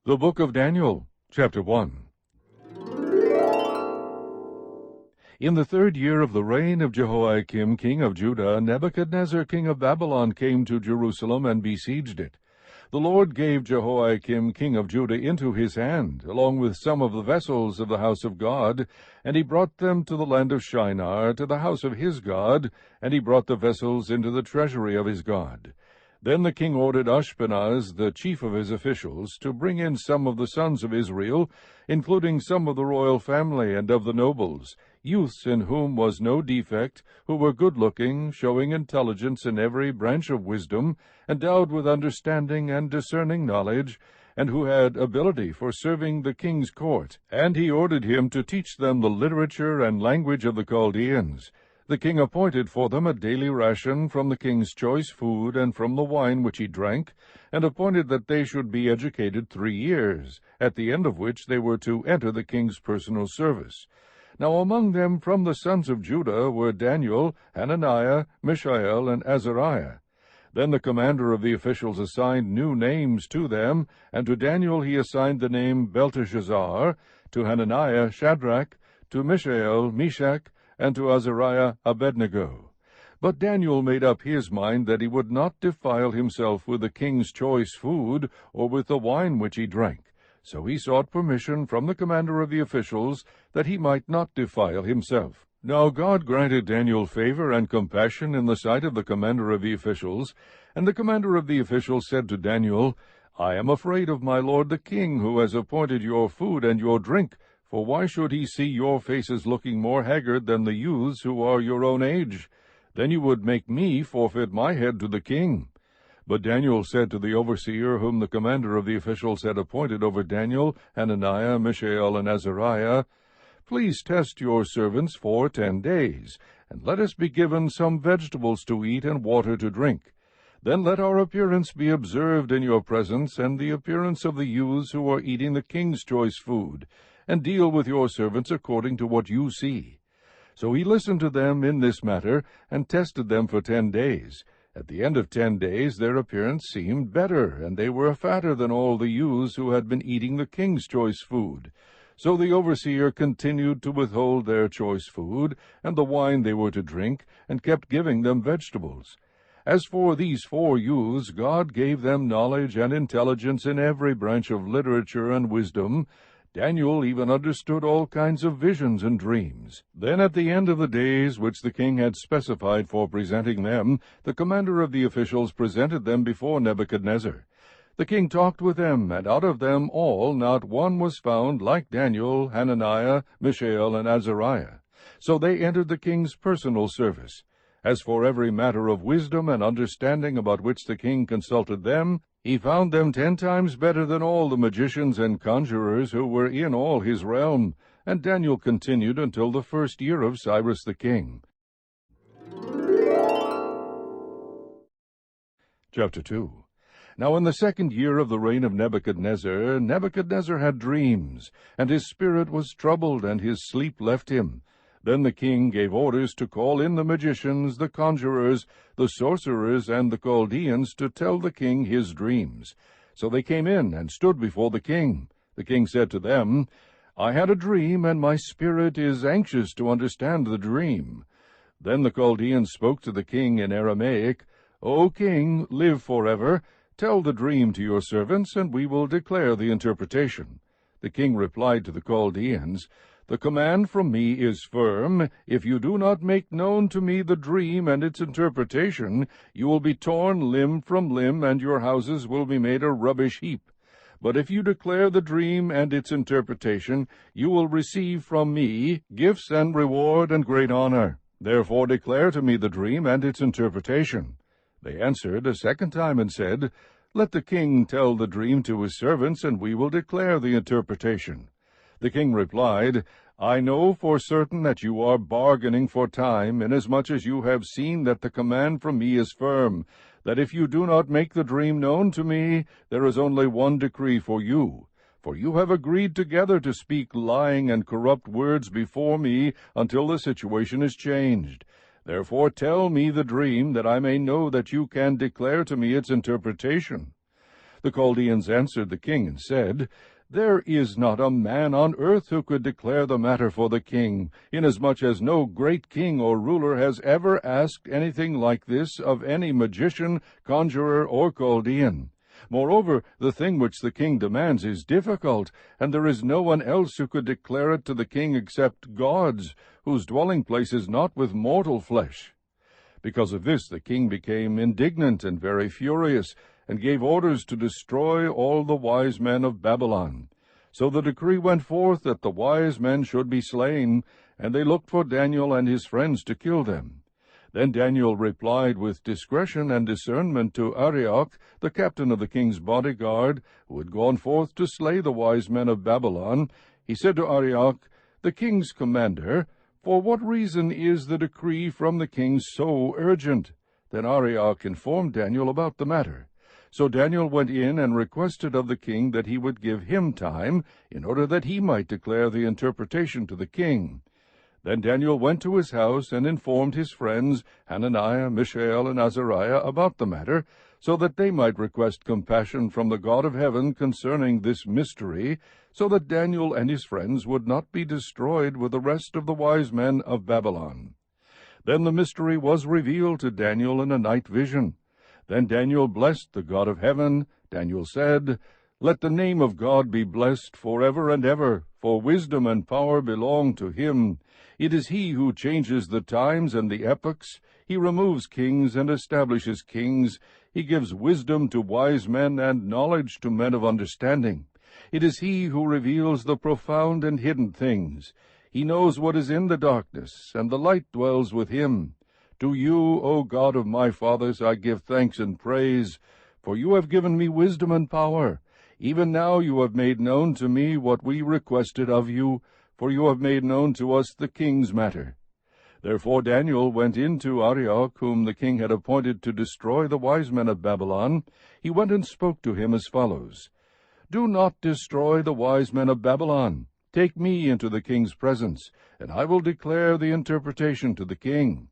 The Book of Daniel, chapter 1. In the 3rd year of the reign of Jehoiakim king of Judah, Nebuchadnezzar king of Babylon came to Jerusalem and besieged it. The Lord gave Jehoiakim king of Judah into his hand, along with some of the vessels of the house of God, and he brought them to the land of Shinar, to the house of his God, and he brought the vessels into the treasury of his God. Then the king ordered Ashpenaz, the chief of his officials, to bring in some of the sons of Israel, including some of the royal family and of the nobles, youths in whom was no defect, who were good-looking, showing intelligence in every branch of wisdom, endowed with understanding and discerning knowledge, and who had ability for serving the king's court. And he ordered him to teach them the literature and language of the Chaldeans. The king appointed for them a daily ration from the king's choice food and from the wine which he drank, and appointed that they should be educated 3 years, at the end of which they were to enter the king's personal service. Now among them from the sons of Judah were Daniel, Hananiah, Mishael, and Azariah. Then the commander of the officials assigned new names to them, and to Daniel he assigned the name Belteshazzar, to Hananiah Shadrach, to Mishael Meshach, and to Azariah Abednego. But Daniel made up his mind that he would not defile himself with the king's choice food, or with the wine which he drank. So he sought permission from the commander of the officials, that he might not defile himself. Now God granted Daniel favor and compassion in the sight of the commander of the officials, and the commander of the officials said to Daniel, I am afraid of my lord the king, who has appointed your food and your drink, for why should he see your faces looking more haggard than the youths who are your own age? Then you would make me forfeit my head to the king. But Daniel said to the overseer, whom the commander of the officials had appointed over Daniel, Hananiah, Mishael, and Azariah, Please test your servants for 10 days, and let us be given some vegetables to eat and water to drink. Then let our appearance be observed in your presence, and the appearance of the youths who are eating the king's choice food, and deal with your servants according to what you see. So he listened to them in this matter, and tested them for 10 days. At the end of 10 days their appearance seemed better, and they were fatter than all the youths who had been eating the king's choice food. So the overseer continued to withhold their choice food, and the wine they were to drink, and kept giving them vegetables. As for these 4 youths, God gave them knowledge and intelligence in every branch of literature and wisdom. Daniel even understood all kinds of visions and dreams. Then at the end of the days which the king had specified for presenting them, the commander of the officials presented them before Nebuchadnezzar. The king talked with them, and out of them all not one was found like Daniel, Hananiah, Mishael, and Azariah. So they entered the king's personal service. As for every matter of wisdom and understanding about which the king consulted them, he found them 10 times better than all the magicians and conjurers who were in all his realm. And Daniel continued until the 1st year of Cyrus the king. Chapter 2. Now in the 2nd year of the reign of Nebuchadnezzar, Nebuchadnezzar had dreams, and his spirit was troubled, and his sleep left him. Then the king gave orders to call in the magicians, the conjurers, the sorcerers, and the Chaldeans to tell the king his dreams. So they came in and stood before the king. The king said to them, I had a dream, and my spirit is anxious to understand the dream. Then the Chaldeans spoke to the king in Aramaic, O king, live forever. Tell the dream to your servants, and we will declare the interpretation. The king replied to the Chaldeans, The command from me is firm. If you do not make known to me the dream and its interpretation, you will be torn limb from limb, and your houses will be made a rubbish heap. But if you declare the dream and its interpretation, you will receive from me gifts and reward and great honor. Therefore declare to me the dream and its interpretation. They answered a 2nd time and said, Let the king tell the dream to his servants, and we will declare the interpretation. The king replied, I know for certain that you are bargaining for time, inasmuch as you have seen that the command from me is firm, that if you do not make the dream known to me, there is only one decree for you. For you have agreed together to speak lying and corrupt words before me until the situation is changed. Therefore tell me the dream, that I may know that you can declare to me its interpretation. The Chaldeans answered the king and said, There is not a man on earth who could declare the matter for the king, inasmuch as no great king or ruler has ever asked anything like this of any magician, conjurer, or Chaldean. Moreover, the thing which the king demands is difficult, and there is no one else who could declare it to the king except gods, whose dwelling place is not with mortal flesh. Because of this the king became indignant and very furious, and gave orders to destroy all the wise men of Babylon. So the decree went forth that the wise men should be slain, and they looked for Daniel and his friends to kill them. Then Daniel replied with discretion and discernment to Arioch, the captain of the king's bodyguard, who had gone forth to slay the wise men of Babylon. He said to Arioch, the king's commander, For what reason is the decree from the king so urgent? Then Arioch informed Daniel about the matter. So Daniel went in and requested of the king that he would give him time, in order that he might declare the interpretation to the king. Then Daniel went to his house and informed his friends, Hananiah, Mishael, and Azariah, about the matter, so that they might request compassion from the God of heaven concerning this mystery, so that Daniel and his friends would not be destroyed with the rest of the wise men of Babylon. Then the mystery was revealed to Daniel in a night vision. Then Daniel blessed the God of heaven. Daniel said, Let the name of God be blessed forever and ever, for wisdom and power belong to him. It is he who changes the times and the epochs. He removes kings and establishes kings. He gives wisdom to wise men and knowledge to men of understanding. It is he who reveals the profound and hidden things. He knows what is in the darkness, and the light dwells with him. To you, O God of my fathers, I give thanks and praise, for you have given me wisdom and power. Even now you have made known to me what we requested of you, for you have made known to us the king's matter. Therefore Daniel went in to Arioch, whom the king had appointed to destroy the wise men of Babylon. He went and spoke to him as follows, Do not destroy the wise men of Babylon. Take me into the king's presence, and I will declare the interpretation to the king.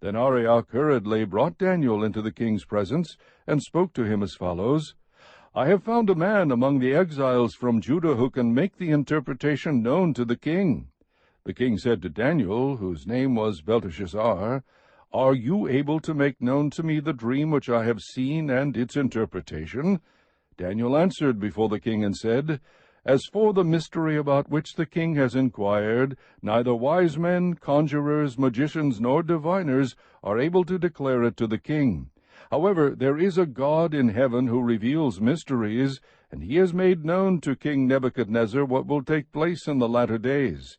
Then Arioch hurriedly brought Daniel into the king's presence, and spoke to him as follows, I have found a man among the exiles from Judah who can make the interpretation known to the king. The king said to Daniel, whose name was Belteshazzar, Are you able to make known to me the dream which I have seen and its interpretation? Daniel answered before the king and said, As for the mystery about which the king has inquired, neither wise men, conjurers, magicians, nor diviners are able to declare it to the king. However, there is a God in heaven who reveals mysteries, and he has made known to King Nebuchadnezzar what will take place in the latter days.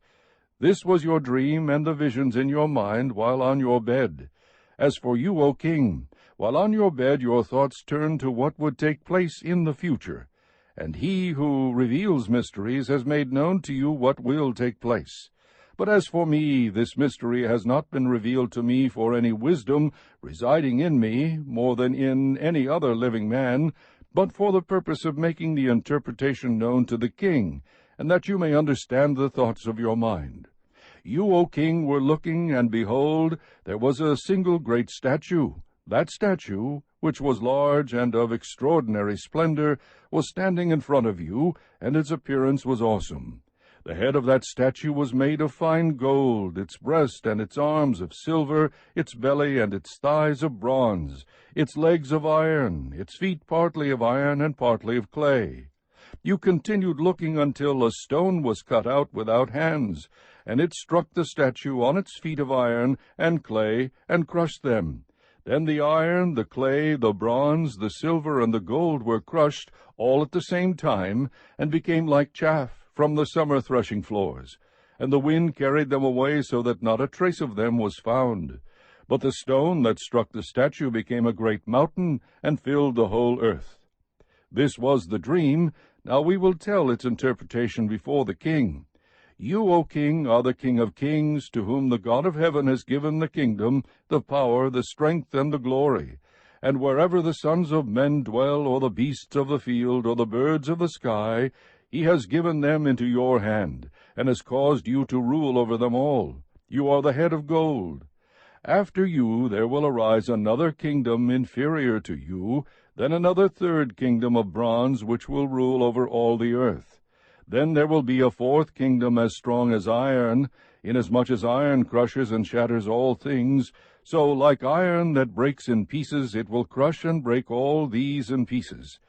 This was your dream and the visions in your mind while on your bed. As for you, O king, while on your bed your thoughts turn to what would take place in the future. And he who reveals mysteries has made known to you what will take place. But as for me, this mystery has not been revealed to me for any wisdom residing in me, more than in any other living man, but for the purpose of making the interpretation known to the king, and that you may understand the thoughts of your mind. You, O king, were looking, and behold, there was a single great statue. That statue, which was large and of extraordinary splendor, was standing in front of you, and its appearance was awesome. The head of that statue was made of fine gold, its breast and its arms of silver, its belly and its thighs of bronze, its legs of iron, its feet partly of iron and partly of clay. You continued looking until a stone was cut out without hands, and it struck the statue on its feet of iron and clay, and crushed them. Then the iron, the clay, the bronze, the silver, and the gold were crushed all at the same time, and became like chaff from the summer threshing floors, and the wind carried them away so that not a trace of them was found. But the stone that struck the statue became a great mountain, and filled the whole earth. This was the dream. Now we will tell its interpretation before the king. You, O king, are the King of kings, to whom the God of heaven has given the kingdom, the power, the strength, and the glory. And wherever the sons of men dwell, or the beasts of the field, or the birds of the sky, he has given them into your hand, and has caused you to rule over them all. You are the head of gold. After you there will arise another kingdom inferior to you. Then another third kingdom of bronze, which will rule over all the earth. Then there will be a fourth kingdom as strong as iron, inasmuch as iron crushes and shatters all things, so like iron that breaks in pieces, it will crush and break all these in pieces.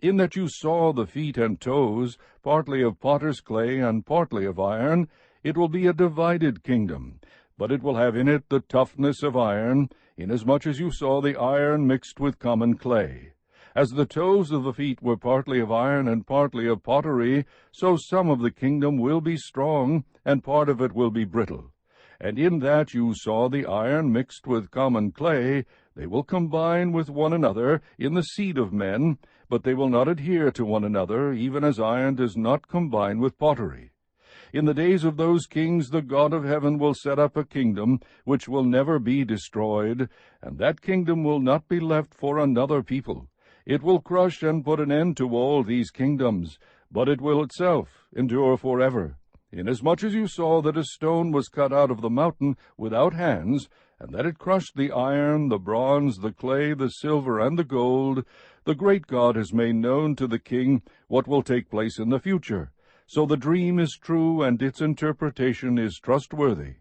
In that you saw the feet and toes, partly of potter's clay and partly of iron, it will be a divided kingdom, but it will have in it the toughness of iron, inasmuch as you saw the iron mixed with common clay. As the toes of the feet were partly of iron and partly of pottery, so some of the kingdom will be strong, and part of it will be brittle. And in that you saw the iron mixed with common clay, they will combine with one another in the seed of men, but they will not adhere to one another, even as iron does not combine with pottery. In the days of those kings the God of heaven will set up a kingdom which will never be destroyed, and that kingdom will not be left for another people. It will crush and put an end to all these kingdoms, but it will itself endure forever. Inasmuch as you saw that a stone was cut out of the mountain without hands, and that it crushed the iron, the bronze, the clay, the silver, and the gold, the great God has made known to the king what will take place in the future. So the dream is true, and its interpretation is trustworthy.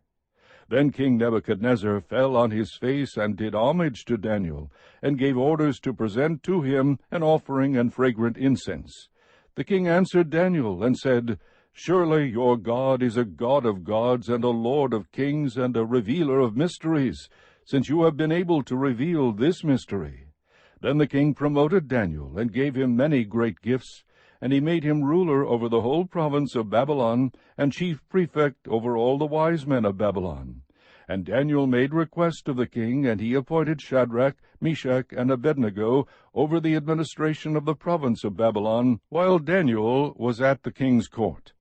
Then King Nebuchadnezzar fell on his face and did homage to Daniel, and gave orders to present to him an offering and fragrant incense. The king answered Daniel, and said, Surely your God is a God of gods, and a Lord of kings, and a revealer of mysteries, since you have been able to reveal this mystery. Then the king promoted Daniel, and gave him many great gifts, and he made him ruler over the whole province of Babylon, and chief prefect over all the wise men of Babylon. And Daniel made request of the king, and he appointed Shadrach, Meshach, and Abednego over the administration of the province of Babylon, while Daniel was at the king's court.